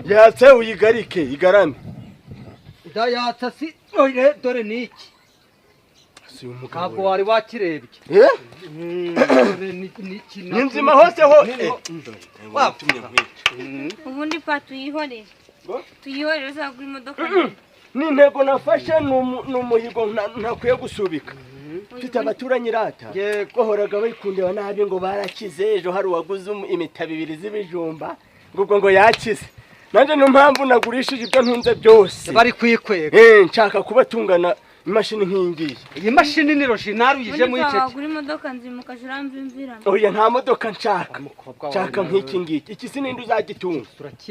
Yatse uyigarike igarame. Da yatse si oire dore niki. Ntabwo wari wakirebye. Dore niki Nzima hose ho. Watumye ubundi pa tuyihorere. Tuyihorere uzagura imodoka. N'intego nafashe n'umuhigo ntakwiye gusubika. Mfite abaturanyi rata. Bahoraga bayikundeba nabi ngo barakize ejo hari uwaguze imitabi 2 z'ibijumba. Ngo yakize. Nanje no mpamvu nagurishije ibyo ntunze byose. Bari kwikwega. Nshaka kubatungana imashini nkingiye. Iyi mashini ni roshinaru yije mu icece. Wagura imodoka Nzima ukajuramvimvira. Oya nta modoka nshaka. Nshaka nk'iki ngiki. Iki sinindi uzagitunga.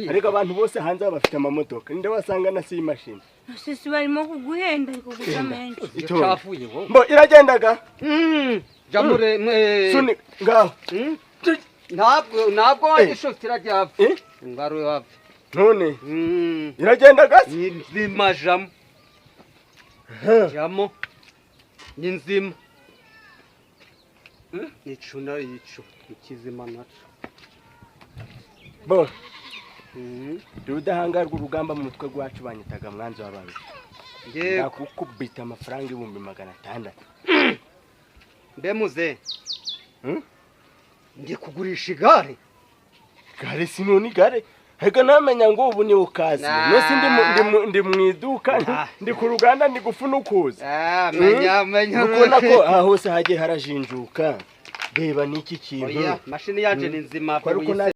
Ariko abantu bose hanze bafite amamodoka. Ninde wasanga na si imashini. Sisi barimo kuguhenda kuguza menshi. Icyafuye wo. Mbo iragendaga. Jamure Suni ngaho. Ntabwo wagishotira ryapfa. Ngaro yapfa. None. Iragendaga? Nzima jamo. Jamo. Nzima. Nicuna yico. Ikizima naco. Bo. Rudahangarwa urugamba mu mutwe gwacu banyitaga mwanzo wabaye. Ndakukubita amafaranga 600. Mbe muze. Ngiye kugurisha igare. Gare sinoni gare. Hega namenya ngo ubu ni ukazi. Nose ndi mwiduka ndi ku ruganda ndi gufuna ukuza. Menya. Ukona ko hose hagiye harajinjuka. Reba niki kintu. Oya, mashini yaje ni Nzima.